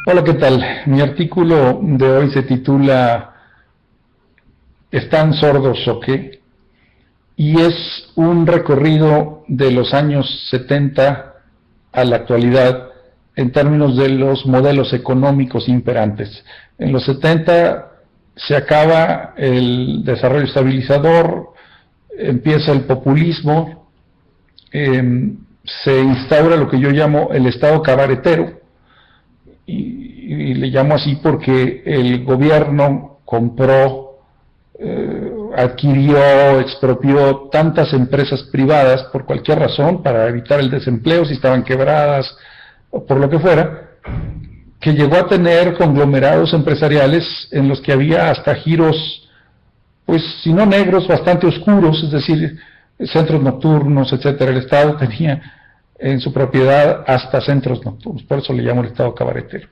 Hola, ¿qué tal? Mi artículo de hoy se titula ¿Están sordos o qué? Y es un recorrido de los años 70 a la actualidad en términos de los modelos económicos imperantes. En los 70 se acaba el desarrollo estabilizador, empieza el populismo, se instaura lo que yo llamo el Estado cabaretero, y le llamo así porque el gobierno compró, adquirió, expropió tantas empresas privadas por cualquier razón, para evitar el desempleo, si estaban quebradas o por lo que fuera, que llegó a tener conglomerados empresariales en los que había hasta giros, pues si no negros, bastante oscuros, es decir, centros nocturnos, etcétera. El Estado tenía en su propiedad hasta centros nocturnos, por eso le llamo el Estado cabaretero.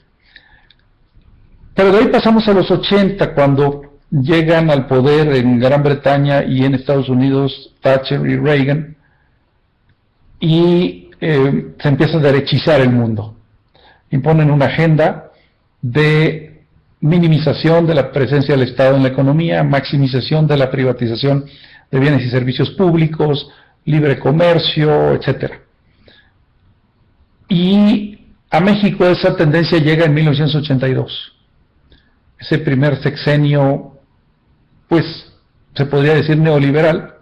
Pero de ahí pasamos a los 80, cuando llegan al poder en Gran Bretaña y en Estados Unidos Thatcher y Reagan, y se empieza a derechizar el mundo. Imponen una agenda de minimización de la presencia del Estado en la economía, maximización de la privatización de bienes y servicios públicos, libre comercio, etcétera. Y a México esa tendencia llega en 1982. Ese primer sexenio, pues se podría decir neoliberal,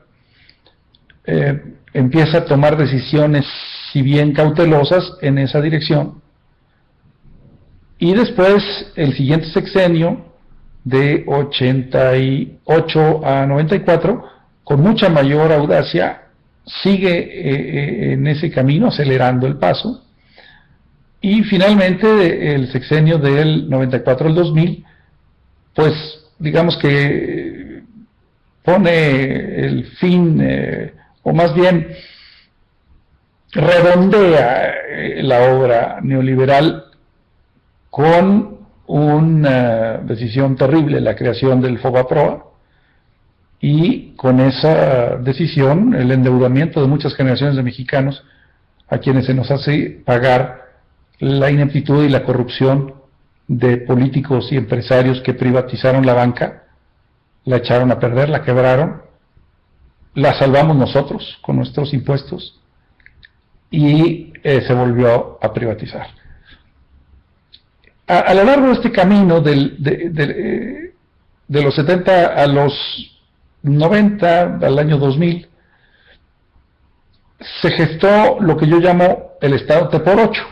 empieza a tomar decisiones, si bien cautelosas, en esa dirección. Y después, el siguiente sexenio, de 88 a 94, con mucha mayor audacia, sigue en ese camino, acelerando el paso. Y finalmente, el sexenio del 94 al 2000, pues digamos que pone el fin, o más bien redondea la obra neoliberal con una decisión terrible, la creación del FOBAPROA, y con esa decisión el endeudamiento de muchas generaciones de mexicanos, a quienes se nos hace pagar la ineptitud y la corrupción de políticos y empresarios que privatizaron la banca, la echaron a perder, la quebraron, la salvamos nosotros con nuestros impuestos, y se volvió a privatizar. A lo largo de este camino de los 70 a los 90, al año 2000, se gestó lo que yo llamo el Estado T por 8.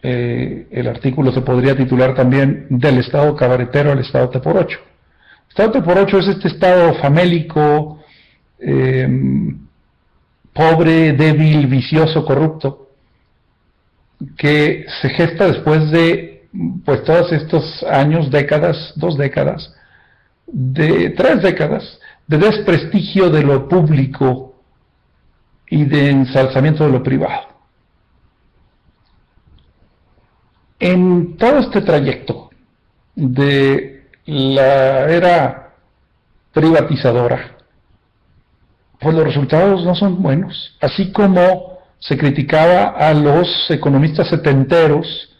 El artículo se podría titular también del Estado cabaretero al Estado T por 8. El Estado T por 8 es este Estado famélico, pobre, débil, vicioso, corrupto, que se gesta después de, pues, todos estos años, décadas, 2 décadas, de 3 décadas, de desprestigio de lo público y de ensalzamiento de lo privado. En todo este trayecto de la era privatizadora, pues los resultados no son buenos. Así como se criticaba a los economistas setenteros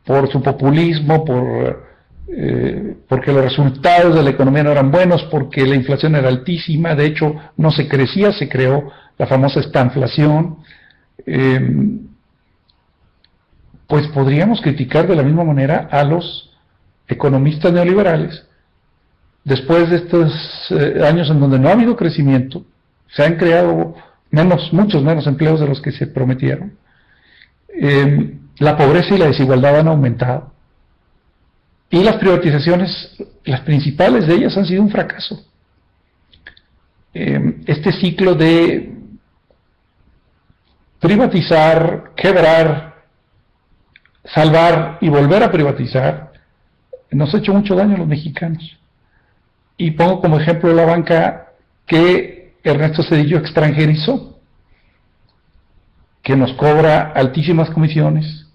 por su populismo, porque los resultados de la economía no eran buenos, porque la inflación era altísima, de hecho no se crecía, se creó la famosa estanflación, pues podríamos criticar de la misma manera a los economistas neoliberales. Después de estos años en donde no ha habido crecimiento, se han creado muchos menos empleos de los que se prometieron, la pobreza y la desigualdad han aumentado, y las privatizaciones, las principales de ellas, han sido un fracaso. Este ciclo de privatizar, quebrar, salvar y volver a privatizar nos ha hecho mucho daño a los mexicanos. Y pongo como ejemplo la banca que Ernesto Zedillo extranjerizó, que nos cobra altísimas comisiones,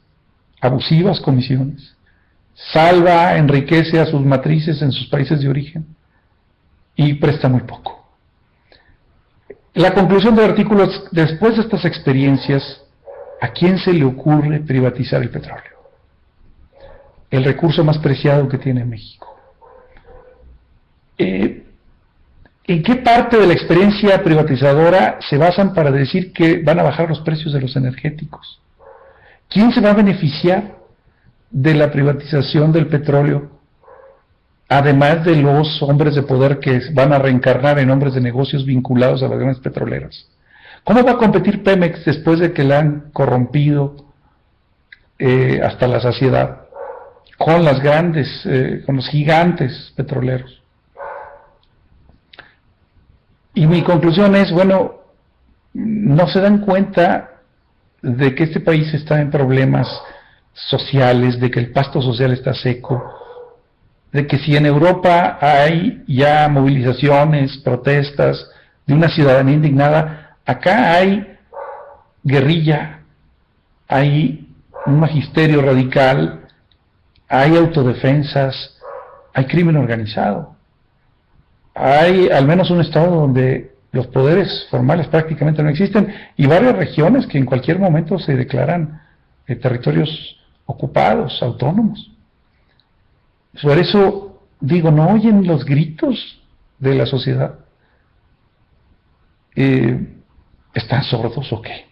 abusivas comisiones, salva, enriquece a sus matrices en sus países de origen y presta muy poco. La conclusión del artículo es: después de estas experiencias, ¿a quién se le ocurre privatizar el petróleo? el recurso más preciado que tiene México. ¿En qué parte de la experiencia privatizadora se basan para decir que van a bajar los precios de los energéticos? ¿Quién se va a beneficiar de la privatización del petróleo? Además de los hombres de poder que van a reencarnar en hombres de negocios vinculados a las grandes petroleras. ¿Cómo va a competir Pemex después de que la han corrompido hasta la saciedad con las grandes, con los gigantes petroleros? Y mi conclusión es, bueno, no se dan cuenta de que este país está en problemas sociales, de que el pasto social está seco, de que si en Europa hay ya movilizaciones, protestas de una ciudadanía indignada, acá hay guerrilla, hay un magisterio radical, hay autodefensas, hay crimen organizado. Hay al menos un estado donde los poderes formales prácticamente no existen y varias regiones que en cualquier momento se declaran territorios ocupados, autónomos. Por eso digo, ¿no oyen los gritos de la sociedad? ¿Están sordos o qué?